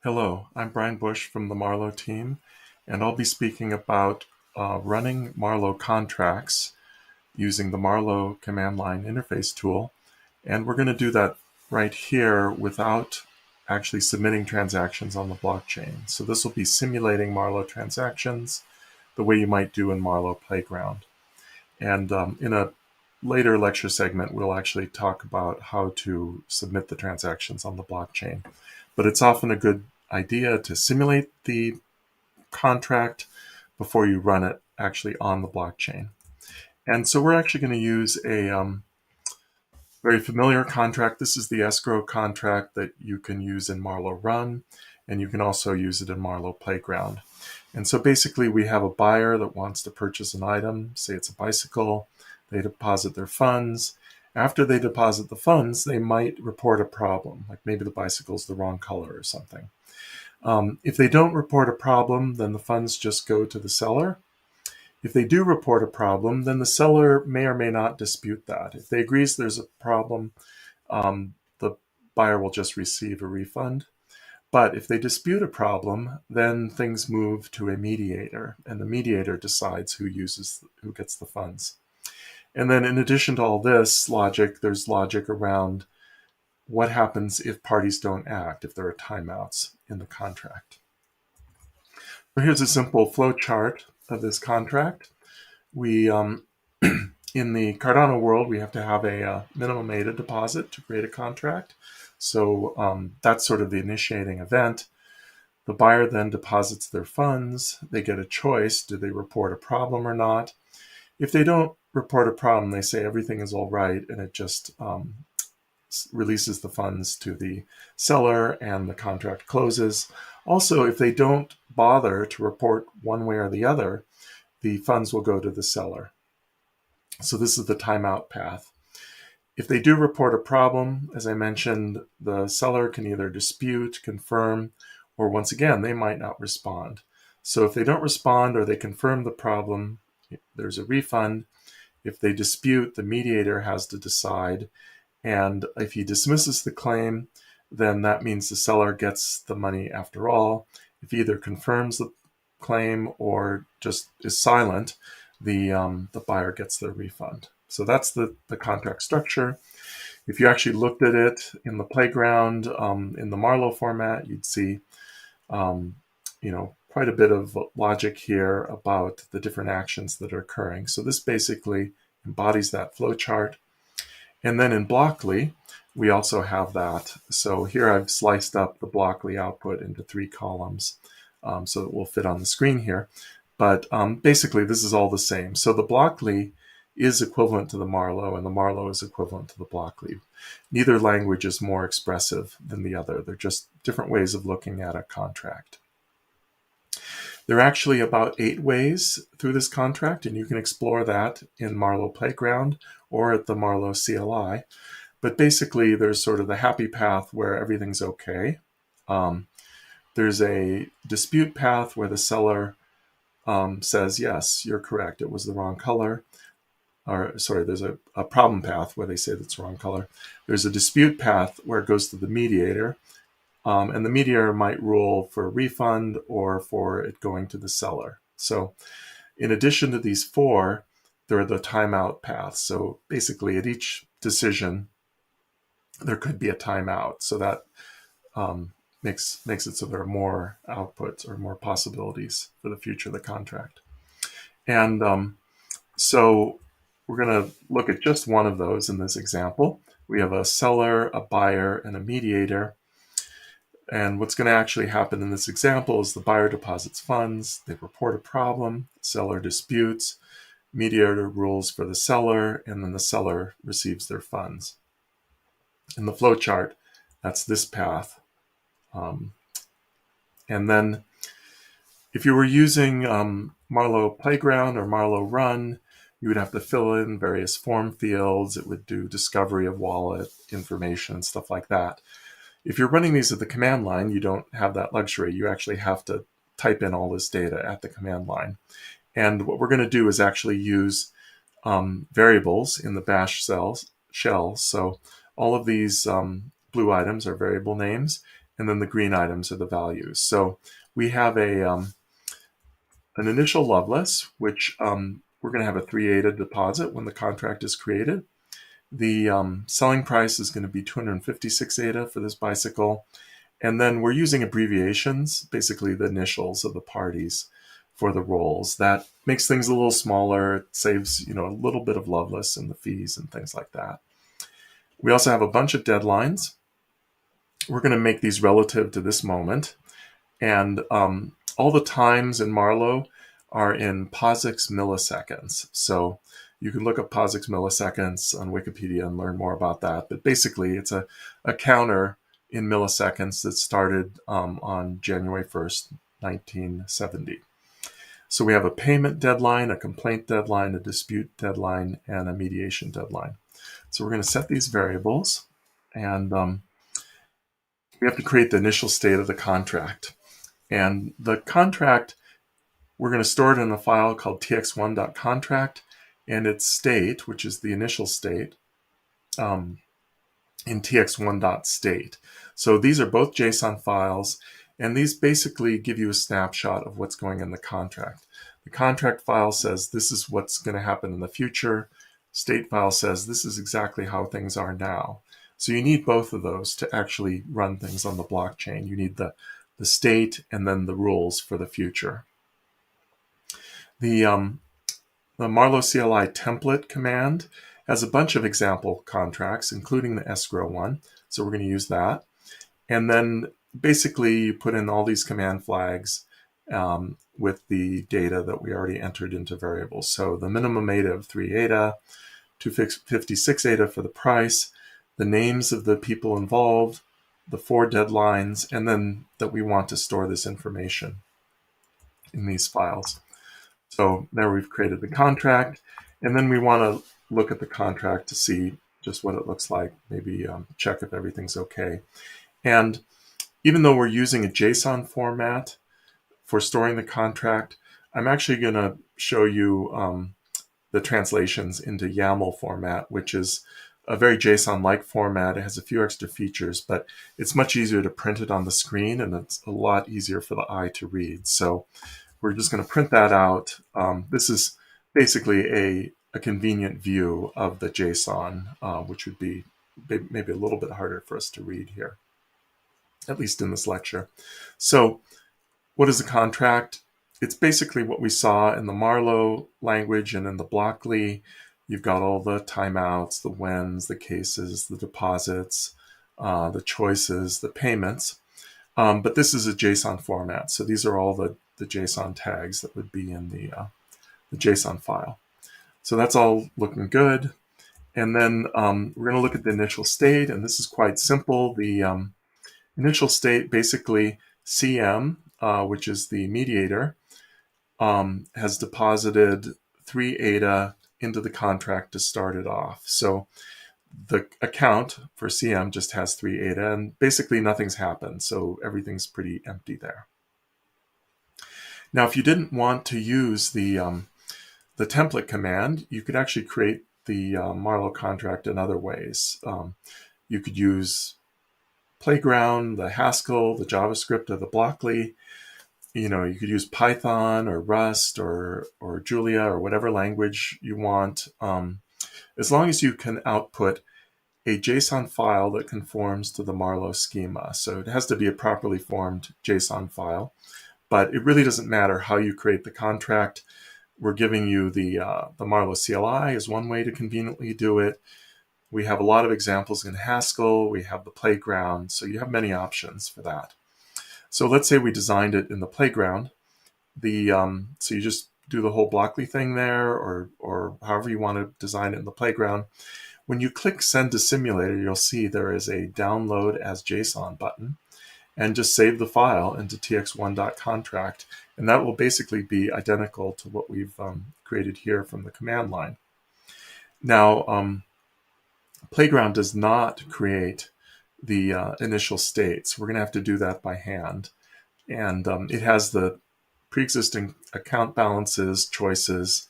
Hello, I'm Brian Bush from the Marlowe team, and I'll be speaking about running Marlowe contracts using the Marlowe command line interface tool. And we're going to do that right here without actually submitting transactions on the blockchain. So this will be simulating Marlowe transactions the way you might do in Marlowe Playground. And in a later lecture segment, we'll actually talk about how to submit the transactions on the blockchain. But it's often a good idea to simulate the contract before you run it actually on the blockchain. And so we're actually going to use a very familiar contract. This is the escrow contract that you can use in Marlowe Run, and you can also use it in Marlowe Playground. And so basically we have a buyer that wants to purchase an item, say it's a bicycle. They deposit their funds. After they deposit the funds, they might report a problem, like maybe the bicycle's the wrong color or something. If they don't report a problem, then the funds just go to the seller. If they do report a problem, then the seller may or may not dispute that. If they agrees there's a problem, the buyer will just receive a refund. But if they dispute a problem, then things move to a mediator, and the mediator decides who gets the funds. And then in addition to all this logic, there's logic around what happens if parties don't act, if there are timeouts in the contract. So here's a simple flow chart of this contract. We, in the Cardano world, we have to have a minimum ADA deposit to create a contract. So that's sort of the initiating event. The buyer then deposits their funds. They get a choice. Do they report a problem or not? If they don't report a problem, they say everything is all right, and it just releases the funds to the seller and the contract closes. Also, if they don't bother to report one way or the other, the funds will go to the seller. So this is the timeout path. If they do report a problem, as I mentioned, the seller can either dispute, confirm, or once again, they might not respond. So if they don't respond or they confirm the problem, there's a refund. If they dispute, the mediator has to decide. And if he dismisses the claim, then that means the seller gets the money after all. If he either confirms the claim or just is silent, the buyer gets their refund. So that's the contract structure. If you actually looked at it in the playground, in the Marlowe format, you'd see quite a bit of logic here about the different actions that are occurring. So this basically embodies that flow chart. And then in Blockly, we also have that. So here I've sliced up the Blockly output into 3 columns so it will fit on the screen here. But basically, this is all the same. So the Blockly is equivalent to the Marlowe, and the Marlowe is equivalent to the Blockly. Neither language is more expressive than the other. They're just different ways of looking at a contract. There are actually about 8 ways through this contract, and you can explore that in Marlowe Playground or at the Marlowe CLI. But basically, there's sort of the happy path where everything's okay. There's a dispute path where the seller says, yes, you're correct, it was the wrong color. Or sorry, there's a problem path where they say that's the wrong color. There's a dispute path where it goes to the mediator. And the mediator might rule for a refund or for it going to the seller. So in addition to these 4, there are the timeout paths. So basically at each decision, there could be a timeout. So that makes it so there are more outputs or more possibilities for the future of the contract. And so we're going to look at just one of those in this example. We have a seller, a buyer, and a mediator. And what's going to actually happen in this example is the buyer deposits funds, they report a problem, seller disputes, mediator rules for the seller, and then the seller receives their funds. In the flow chart, that's this path. And then if you were using Marlowe Playground or Marlowe Run, you would have to fill in various form fields. It would do discovery of wallet information, stuff like that. If you're running these at the command line, you don't have that luxury. You actually have to type in all this data at the command line. And what we're going to do is actually use variables in the bash shell. So all of these blue items are variable names, and then the green items are the values. So we have an initial loveless, which we're going to have a 3 ADA deposit when the contract is created. The selling price is going to be 256 ADA for this bicycle. And then we're using abbreviations, basically the initials of the parties for the rolls. That makes things a little smaller. It saves, a little bit of loveless and the fees and things like that. We also have a bunch of deadlines. We're going to make these relative to this moment. And all the times in Marlowe are in POSIX milliseconds. So you can look up POSIX milliseconds on Wikipedia and learn more about that. But basically, it's a counter in milliseconds that started on January 1st, 1970. So we have a payment deadline, a complaint deadline, a dispute deadline, and a mediation deadline. So we're going to set these variables, and we have to create the initial state of the contract. And the contract, we're going to store it in a file called tx1.contract, and its state, which is the initial state, in tx1.state. So these are both JSON files, and these basically give you a snapshot of what's going in the contract. The contract file says this is what's going to happen in the future. State file says this is exactly how things are now. So you need both of those to actually run things on the blockchain. You need the state and then the rules for the future. The Marlowe CLI template command has a bunch of example contracts, including the escrow one. So we're going to use that. And then basically you put in all these command flags with the data that we already entered into variables. So the minimum ADA of 3 ADA, 256 ADA for the price, the names of the people involved, the 4 deadlines, and then that we want to store this information in these files. So now we've created the contract, and then we want to look at the contract to see just what it looks like, maybe check if everything's okay. And even though we're using a JSON format for storing the contract, I'm actually going to show you the translations into YAML format, which is a very JSON-like format. It has a few extra features, but it's much easier to print it on the screen, and it's a lot easier for the eye to read. So we're just going to print that out. This is basically a convenient view of the JSON, which would be maybe a little bit harder for us to read here, at least in this lecture. So what is a contract? It's basically what we saw in the Marlowe language and in the Blockly. You've got all the timeouts, the whens, the cases, the deposits, the choices, the payments. But this is a JSON format. So these are all the JSON tags that would be in the JSON file. So that's all looking good. And then we're going to look at the initial state, and this is quite simple. The initial state, basically CM, which is the mediator, has deposited 3 ADA into the contract to start it off. So the account for CM just has 3 ADA, and basically nothing's happened. So everything's pretty empty there. Now, if you didn't want to use the template command, you could actually create the Marlowe contract in other ways. You could use Playground, the Haskell, the JavaScript, or the Blockly. You could use Python or Rust or Julia or whatever language you want, as long as you can output a JSON file that conforms to the Marlowe schema. So it has to be a properly formed JSON file, but it really doesn't matter how you create the contract. We're giving you the Marlowe CLI is one way to conveniently do it. We have a lot of examples in Haskell. We have the Playground, so you have many options for that. So let's say we designed it in the Playground. So you just do the whole Blockly thing there, or however you want to design it in the Playground. When you click Send to Simulator, you'll see there is a Download as JSON button, and just save the file into tx1.contract, and that will basically be identical to what we've created here from the command line. Now, Playground does not create the initial states. We're going to have to do that by hand. And it has the pre-existing account balances, choices,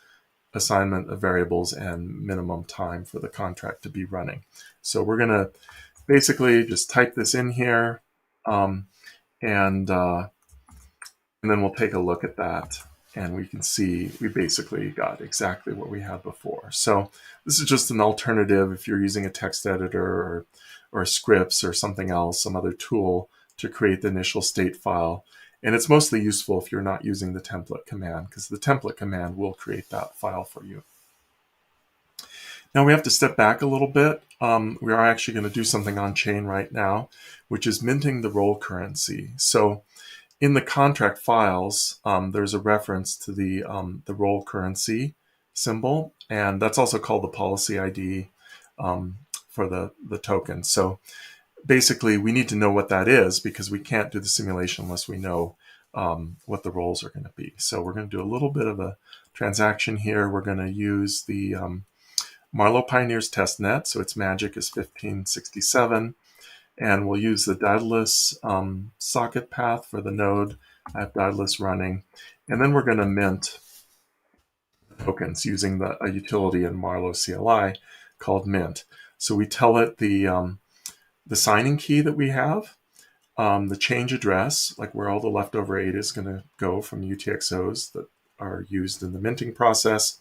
assignment of variables, and minimum time for the contract to be running. So we're going to basically just type this in here, Um, and then we'll take a look at that, and we can see we basically got exactly what we had before. So this is just an alternative if you're using a text editor or scripts or something else, some other tool to create the initial state file. And it's mostly useful if you're not using the template command, because the template command will create that file for you. Now we have to step back a little bit. We are actually going to do something on chain right now, which is minting the roll currency. So in the contract files, there's a reference to the roll currency symbol, and that's also called the policy ID for the token. So basically, we need to know what that is because we can't do the simulation unless we know what the rolls are going to be. So we're going to do a little bit of a transaction here. We're going to use the Marlowe Pioneer's testnet, so its magic is 1567. And we'll use the Daedalus socket path for the node. I have Daedalus running. And then we're going to mint tokens using a utility in Marlowe CLI called mint. So we tell it the signing key that we have, the change address, like where all the leftover 8 is going to go from UTXOs that are used in the minting process.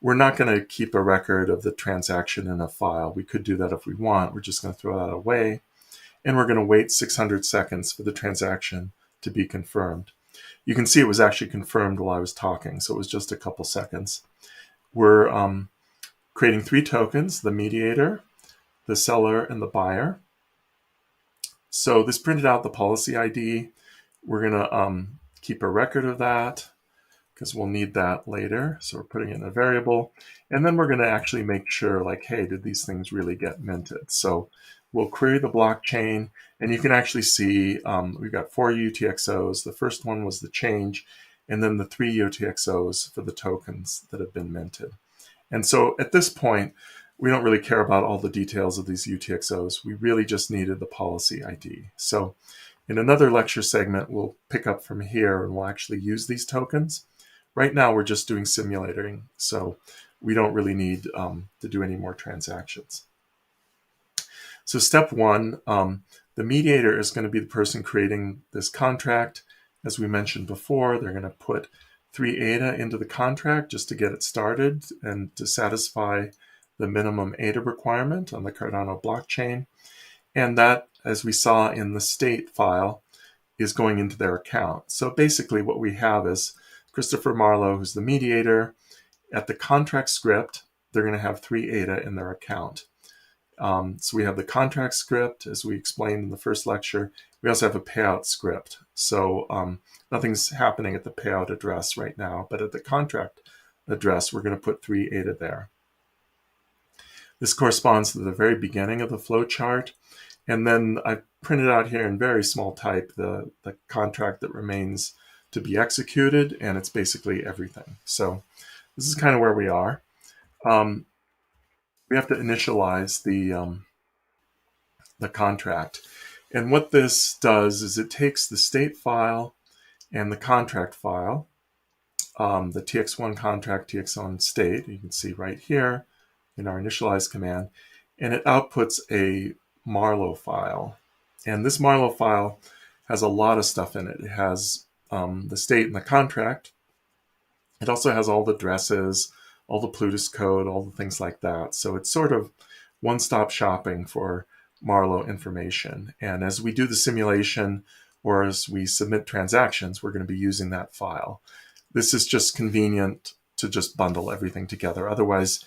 We're not going to keep a record of the transaction in a file. We could do that if we want. We're just going to throw that away. And we're going to wait 600 seconds for the transaction to be confirmed. You can see it was actually confirmed while I was talking, so it was just a couple seconds. We're creating 3 tokens, the mediator, the seller, and the buyer. So this printed out the policy ID. We're going to keep a record of that because we'll need that later. So we're putting it in a variable. And then we're going to actually make sure, like, hey, did these things really get minted? So we'll query the blockchain, and you can actually see we've got 4 UTXOs. The first one was the change, and then the 3 UTXOs for the tokens that have been minted. And so at this point, we don't really care about all the details of these UTXOs. We really just needed the policy ID. So in another lecture segment, we'll pick up from here and we'll actually use these tokens. Right now, we're just doing simulating, so we don't really need to do any more transactions. So step 1, the mediator is going to be the person creating this contract. As we mentioned before, they're going to put 3 ADA into the contract just to get it started and to satisfy the minimum ADA requirement on the Cardano blockchain. And that, as we saw in the state file, is going into their account. So basically what we have is Christopher Marlowe, who's the mediator. At the contract script, they're going to have 3 ADA in their account. So we have the contract script, as we explained in the first lecture. We also have a payout script. So nothing's happening at the payout address right now, but at the contract address, we're going to put 3 ADA there. This corresponds to the very beginning of the flow chart. And then I printed out here in very small type the contract that remains to be executed, and it's basically everything. So this is kind of where we are. We have to initialize the contract. And what this does is it takes the state file and the contract file, the TX1 contract, TX1 state, you can see right here in our initialize command, and it outputs a Marlowe file. And this Marlowe file has a lot of stuff in it. It has the state and the contract. It also has all the addresses, all the Plutus code, all the things like that. So it's sort of one-stop shopping for Marlowe information. And as we do the simulation or as we submit transactions, we're going to be using that file. This is just convenient to just bundle everything together. Otherwise,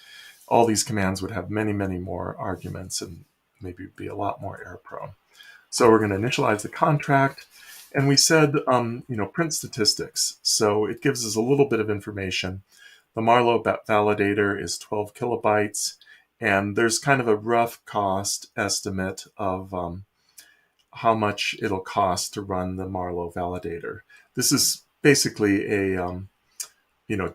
all these commands would have many, many more arguments and maybe be a lot more error prone. So we're going to initialize the contract. And we said, print statistics. So it gives us a little bit of information. The Marlowe validator is 12 kilobytes. And there's kind of a rough cost estimate of how much it'll cost to run the Marlowe validator. This is basically a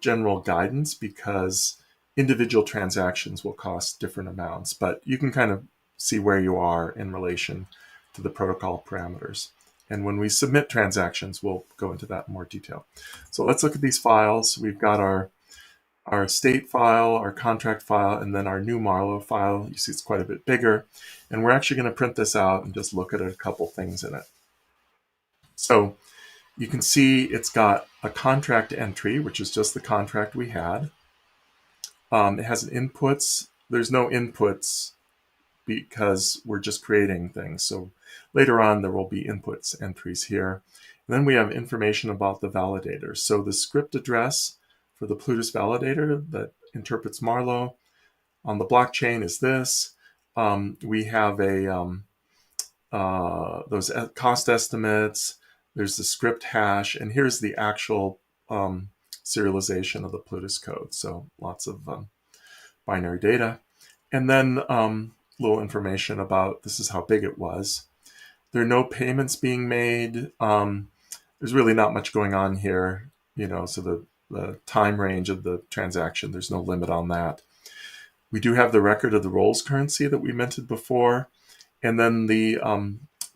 general guidance because individual transactions will cost different amounts, but you can kind of see where you are in relation to the protocol parameters. And when we submit transactions, we'll go into that in more detail. So let's look at these files. We've got our state file, our contract file, and then our new Marlowe file. You see it's quite a bit bigger. And we're actually going to print this out and just look at a couple things in it. So you can see it's got a contract entry, which is just the contract we had. It has an inputs. There's no inputs because we're just creating things. So later on, there will be inputs entries here. And then we have information about the validator. So the script address for the Plutus validator that interprets Marlowe on the blockchain is this. We have those cost estimates. There's the script hash, and here's the actual serialization of the Plutus code. So lots of binary data. And then little information about this is how big it was. There are no payments being made. There's really not much going on here, so the time range of the transaction, there's no limit on that. We do have the record of the rolls currency that we mentioned before, and then the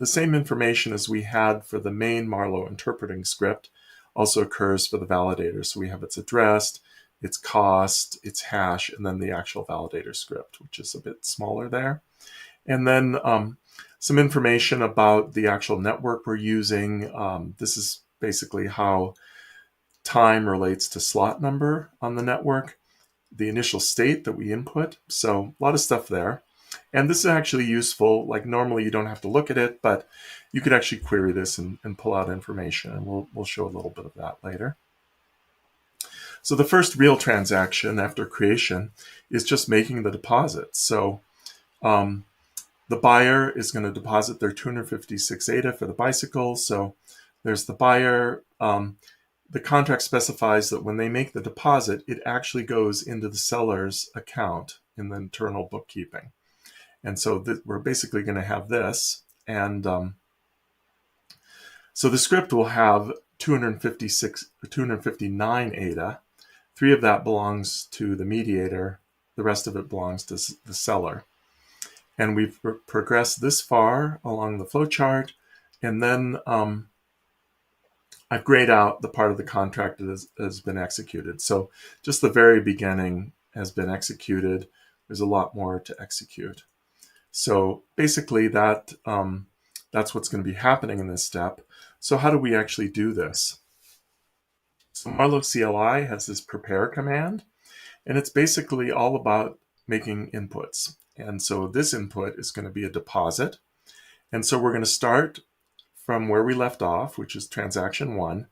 same information as we had for the main Marlowe interpreting script also occurs for the validator. So we have its address, its cost, its hash, and then the actual validator script, which is a bit smaller there. And then some information about the actual network we're using. This is basically how time relates to slot number on the network, the initial state that we input. So a lot of stuff there. And this is actually useful. Like normally you don't have to look at it, but you could actually query this and pull out information. And we'll show a little bit of that later. So the first real transaction after creation is just making the deposit. So the buyer is going to deposit their 256 ADA for the bicycle. So there's the buyer. The contract specifies that when they make the deposit, it actually goes into the seller's account in the internal bookkeeping. And so we're basically going to have this. And so the script will have 259 ADA. 3 of that belongs to the mediator. The rest of it belongs to the seller. And we've progressed this far along the flowchart. And then I've grayed out the part of the contract that has been executed. So just the very beginning has been executed. There's a lot more to execute. So basically that's what's going to be happening in this step. So how do we actually do this? So Marlowe CLI has this prepare command, and it's basically all about making inputs. And so this input is going to be a deposit. And so we're going to start from where we left off, which is transaction 1,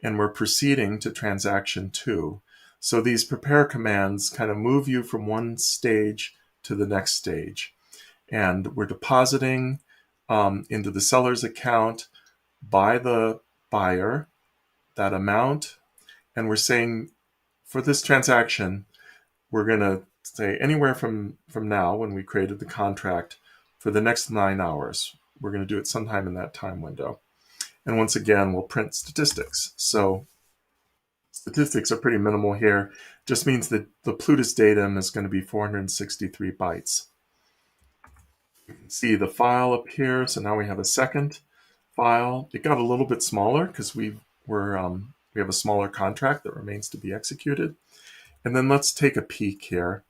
and we're proceeding to transaction 2. So these prepare commands kind of move you from one stage to the next stage. And we're depositing into the seller's account by the buyer that amount. And we're saying for this transaction, we're going to say anywhere from now, when we created the contract, for the next 9 hours. We're going to do it sometime in that time window. And once again, we'll print statistics. So statistics are pretty minimal here. Just means that the Plutus datum is going to be 463 bytes. You can see the file up here. So now we have a second file. It got a little bit smaller because we have a smaller contract that remains to be executed. And then let's take a peek here.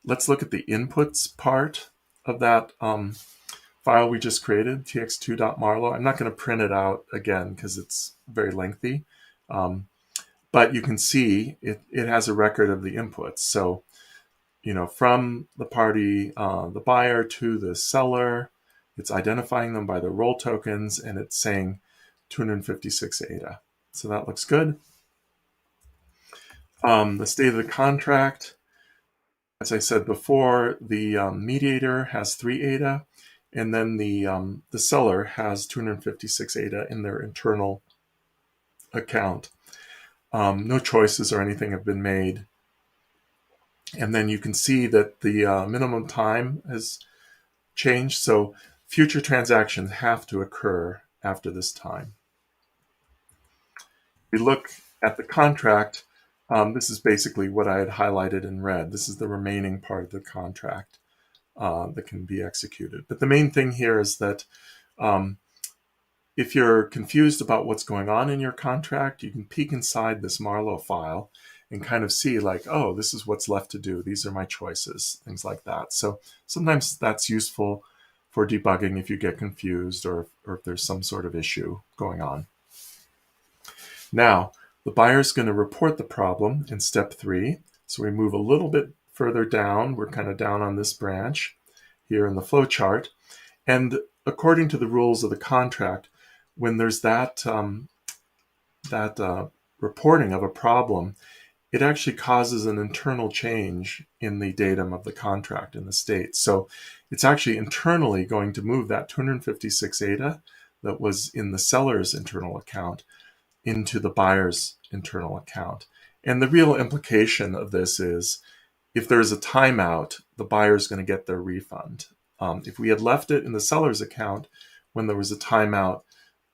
Let's look at the inputs part of that file we just created, tx2.marlowe. I'm not going to print it out again because it's very lengthy. But you can see it has a record of the inputs. So, from the party, the buyer to the seller, it's identifying them by the roll tokens, and it's saying 256 ADA. So that looks good. The state of the contract, as I said before, the mediator has 3 ADA, and then the seller has 256 ADA in their internal account. No choices or anything have been made. And then you can see that the minimum time has changed. So future transactions have to occur after this time. We look at the contract. This is basically what I had highlighted in red. This is the remaining part of the contract that can be executed. But the main thing here is that if you're confused about what's going on in your contract, you can peek inside this Marlowe file and kind of see like, oh, this is what's left to do. These are my choices, things like that. So sometimes that's useful for debugging if you get confused or if there's some sort of issue going on. Now, the buyer is going to report the problem in step 3. So we move a little bit further down. We're kind of down on this branch here in the flow chart. And according to the rules of the contract, when there's that reporting of a problem, it actually causes an internal change in the datum of the contract in the state. So it's actually internally going to move that 256 ADA that was in the seller's internal account into the buyer's internal account. And the real implication of this is if there's a timeout, the buyer is going to get their refund. If we had left it in the seller's account when there was a timeout,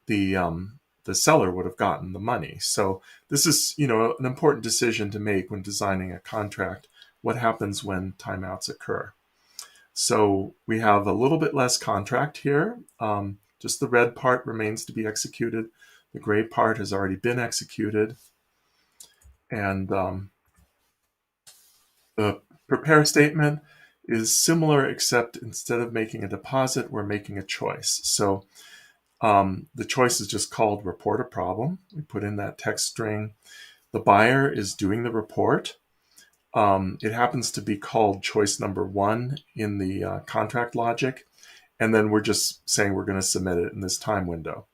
the seller would have gotten the money. So this is, an important decision to make when designing a contract. What happens when timeouts occur? So we have a little bit less contract here. Just the red part remains to be executed. The gray part has already been executed. And the prepare statement is similar, except instead of making a deposit, we're making a choice. So the choice is just called report a problem. We put in that text string. The buyer is doing the report. It happens to be called choice number 1 in the contract logic. And then we're just saying we're going to submit it in this time window.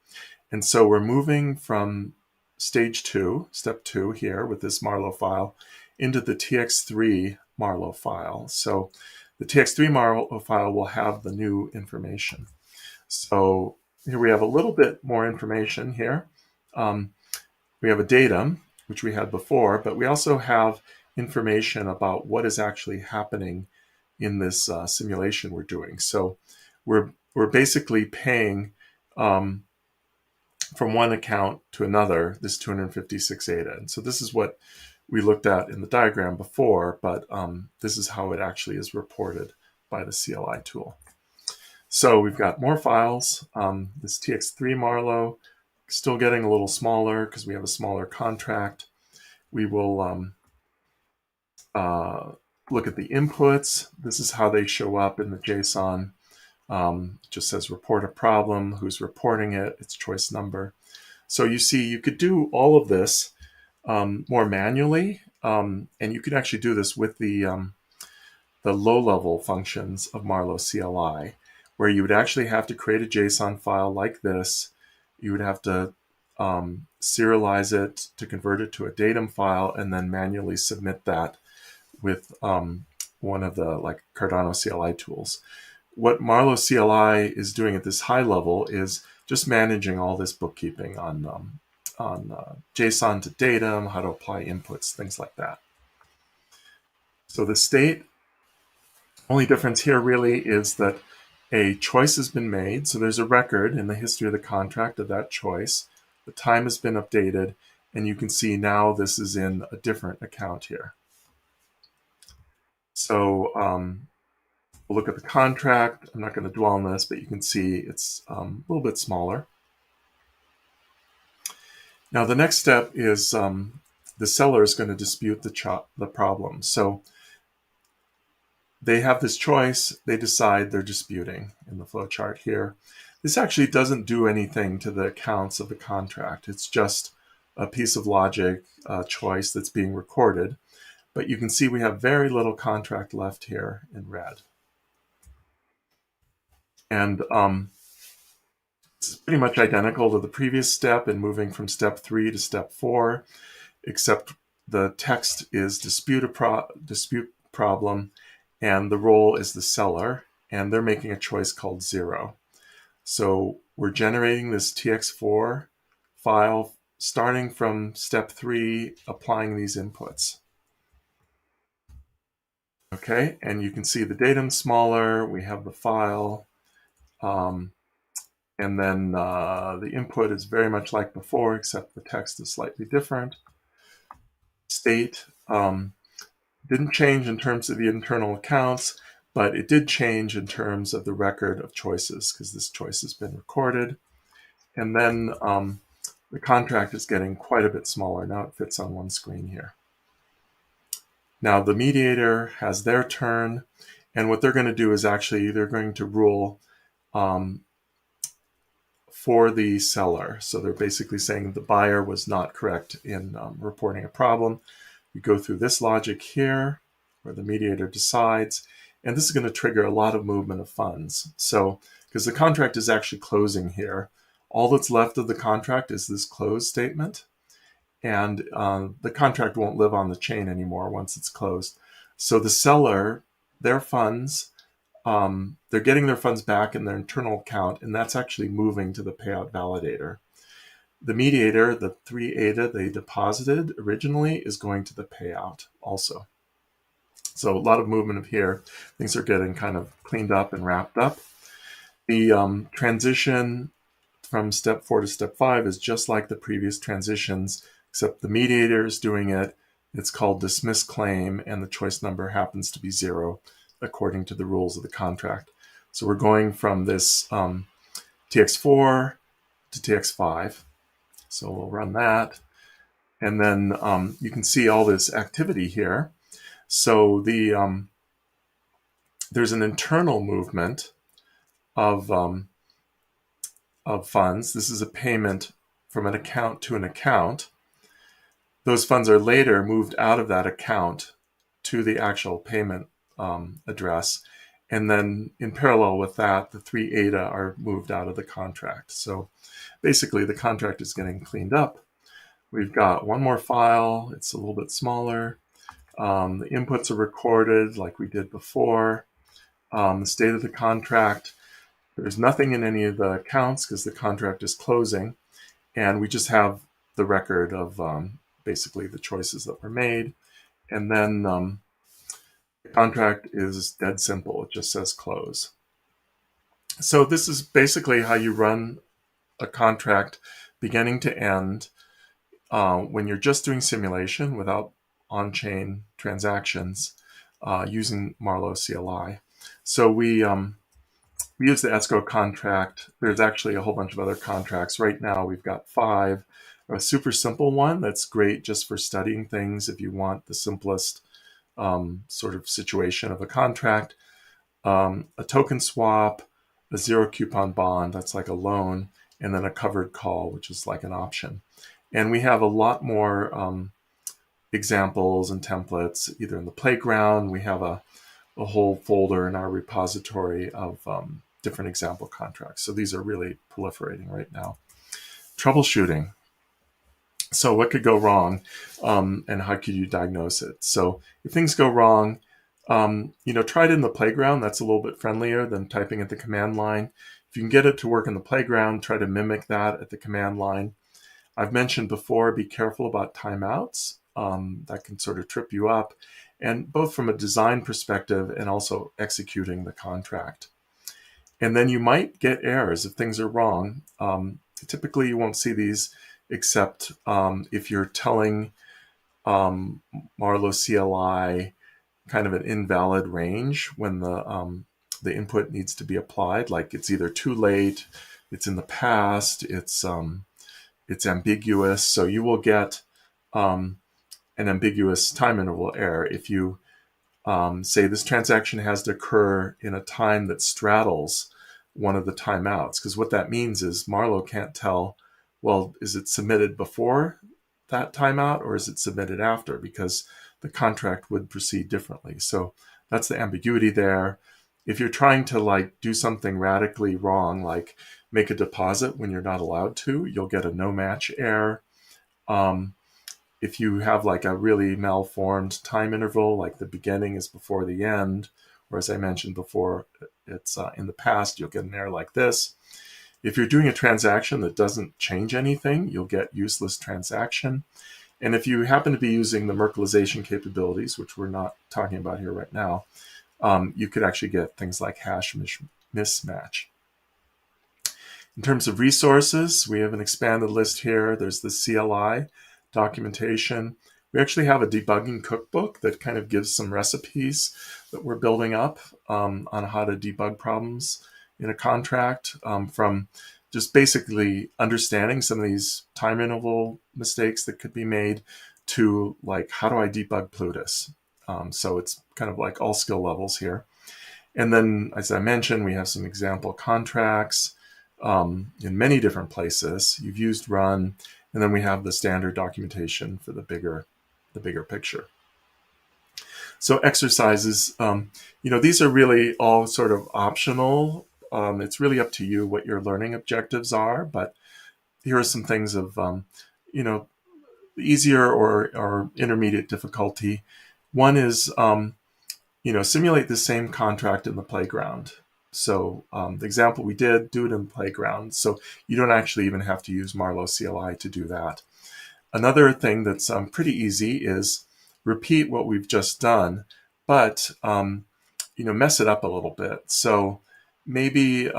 And so we're moving from stage 2, step 2 here with this Marlowe file into the TX3 Marlowe file. So the TX3 Marlowe file will have the new information. So here we have a little bit more information here. We have a datum, which we had before, but we also have information about what is actually happening in this simulation we're doing. So we're basically paying from one account to another this 256 ADA. And so this is what we looked at in the diagram before, but this is how it actually is reported by the CLI tool. So we've got more files. This TX3 Marlowe, still getting a little smaller because we have a smaller contract. We will look at the inputs. This is how they show up in the JSON. It just says report a problem, who's reporting it, its choice number. So you see, you could do all of this more manually, and you can actually do this with the low-level functions of Marlowe CLI, where you would actually have to create a JSON file like this. You would have to serialize it to convert it to a datum file, and then manually submit that with one of the Cardano CLI tools. What Marlowe CLI is doing at this high level is just managing all this bookkeeping on JSON to datum, how to apply inputs, things like that. So the state, only difference here really is that a choice has been made. So there's a record in the history of the contract of that choice. The time has been updated, and you can see now this is in a different account here. So we'll look at the contract. I'm not going to dwell on this, but you can see it's a little bit smaller. Now the next step is the seller is going to dispute the problem. So they have this choice. They decide they're disputing in the flowchart here. This actually doesn't do anything to the accounts of the contract. It's just a piece of logic choice that's being recorded. But you can see we have very little contract left here in red. And it's pretty much identical to the previous step in moving from step 3 to step 4, except the text is dispute problem, and the role is the seller, and they're making a choice called 0. So we're generating this TX4 file starting from step 3, applying these inputs. Okay, and you can see the datum smaller, we have the file, and then the input is very much like before, except the text is slightly different. State didn't change in terms of the internal accounts, but it did change in terms of the record of choices, because this choice has been recorded. And then the contract is getting quite a bit smaller. Now it fits on one screen here. Now the mediator has their turn, and what they're going to do is actually they're going to rule for the seller. So they're basically saying the buyer was not correct in reporting a problem. We go through this logic here, where the mediator decides, and this is going to trigger a lot of movement of funds. So, because the contract is actually closing here, all that's left of the contract is this close statement, and the contract won't live on the chain anymore once it's closed. So the seller, their funds, they're getting their funds back in their internal account, and that's actually moving to the payout validator. The mediator, the 3 ADA they deposited originally, is going to the payout also. So a lot of movement of here. Things are getting kind of cleaned up and wrapped up. The transition from step 4 to step 5 is just like the previous transitions, except the mediator is doing it. It's called dismiss claim, and the choice number happens to be 0 according to the rules of the contract. So we're going from this TX4 to TX5. So we'll run that. And then you can see all this activity here. So there's an internal movement of funds. This is a payment from an account to an account. Those funds are later moved out of that account to the actual payment address. And then in parallel with that, the 3 ADA are moved out of the contract. So basically the contract is getting cleaned up. We've got one more file. It's a little bit smaller. The inputs are recorded like we did before. The state of the contract. There's nothing in any of the accounts because the contract is closing. And we just have the record of basically the choices that were made. And then the contract is dead simple. It just says close. So this is basically how you run a contract beginning to end when you're just doing simulation without on-chain transactions using Marlowe CLI. So we use the ESCO contract. There's actually a whole bunch of other contracts. Right now we've got 5. A super simple one that's great just for studying things if you want the simplest sort of situation of a contract. A token swap, a 0 coupon bond, that's like a loan, and then a covered call, which is like an option. And we have a lot more examples and templates either in the playground. We have a whole folder in our repository of different example contracts. So these are really proliferating right now. Troubleshooting. So what could go wrong and how could you diagnose it? So if things go wrong, try it in the playground. That's a little bit friendlier than typing at the command line. If you can get it to work in the playground, try to mimic that at the command line. I've mentioned before, be careful about timeouts. That can sort of trip you up, and both from a design perspective and also executing the contract. And then you might get errors if things are wrong. Typically, you won't see these except if you're telling Marlowe CLI kind of an invalid range when the input needs to be applied, like it's either too late, it's in the past, it's ambiguous. So you will get an ambiguous time interval error if you say this transaction has to occur in a time that straddles one of the timeouts. Because what that means is Marlowe can't tell, well, is it submitted before that timeout or is it submitted after? Because the contract would proceed differently. So that's the ambiguity there. If you're trying to do something radically wrong, like make a deposit when you're not allowed to, you'll get a no match error. If you have a really malformed time interval, like the beginning is before the end, or as I mentioned before, it's in the past, you'll get an error like this. If you're doing a transaction that doesn't change anything, you'll get useless transaction. And if you happen to be using the Merkleization capabilities, which we're not talking about here right now, you could actually get things like hash mismatch. In terms of resources, we have an expanded list here. There's the CLI documentation. We actually have a debugging cookbook that kind of gives some recipes that we're building up on how to debug problems in a contract, from just basically understanding some of these time interval mistakes that could be made to how do I debug Plutus? So it's kind of like all skill levels here. And then, as I mentioned, we have some example contracts. in many different places. You've used run, and then we have the standard documentation for the bigger picture. So exercises, these are really all sort of optional. It's really up to you what your learning objectives are, but here are some things of, easier or intermediate difficulty. One is, simulate the same contract in the playground. So the example we did, do it in the playground. So you don't actually even have to use Marlowe CLI to do that. Another thing that's pretty easy is repeat what we've just done, but mess it up a little bit. So maybe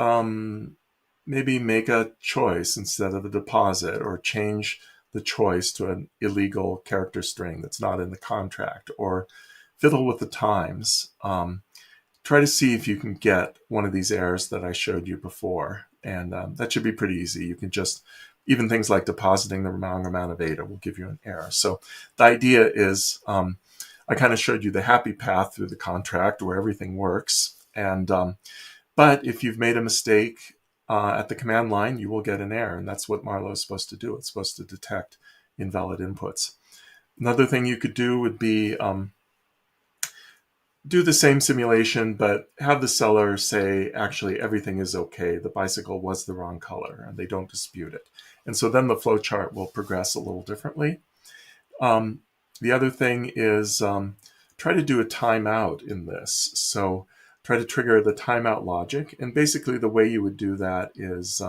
make a choice instead of a deposit, or change the choice to an illegal character string that's not in the contract, or fiddle with the times. Try to see if you can get one of these errors that I showed you before, and that should be pretty easy. You can just, even things like depositing the wrong amount of ADA will give you an error. So the idea is, I kind of showed you the happy path through the contract where everything works. And but if you've made a mistake at the command line, you will get an error, and that's what Marlowe is supposed to do. It's supposed to detect invalid inputs. Another thing you could do would be do the same simulation, but have the seller say, actually, everything is okay. The bicycle was the wrong color, and they don't dispute it. And so then the flow chart will progress a little differently. The other thing is try to do a timeout in this. So try to trigger the timeout logic. And basically the way you would do that is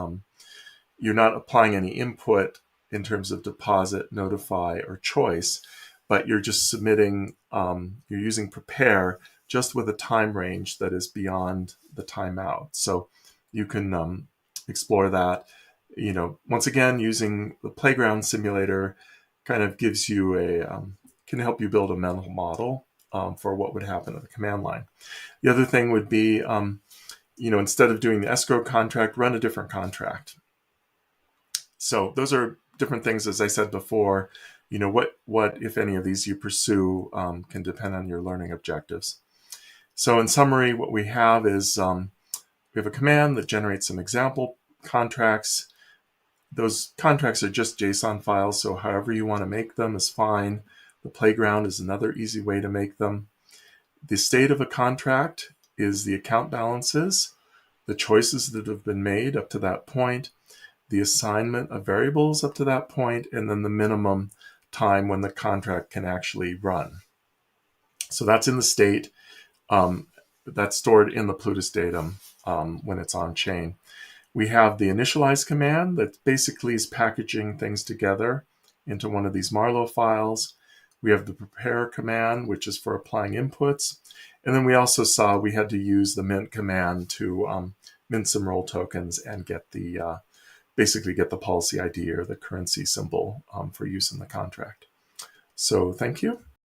you're not applying any input in terms of deposit, notify, or choice, but you're just submitting, you're using prepare just with a time range that is beyond the timeout. So you can explore that. Once again, using the playground simulator kind of gives you can help you build a mental model for what would happen at the command line. The other thing would be, instead of doing the escrow contract, run a different contract. So those are different things, as I said before. What if any of these you pursue can depend on your learning objectives. So in summary, what we have is we have a command that generates some example contracts. Those contracts are just JSON files, so however you want to make them is fine. The playground is another easy way to make them. The state of a contract is the account balances, the choices that have been made up to that point, the assignment of variables up to that point, and then the minimum time when the contract can actually run. So that's in the state. That's stored in the Plutus datum when it's on chain. We have the initialize command that basically is packaging things together into one of these Marlowe files. We have the prepare command, which is for applying inputs. And then we also saw we had to use the mint command to mint some roll tokens and get the basically get the policy ID or the currency symbol for use in the contract. So thank you.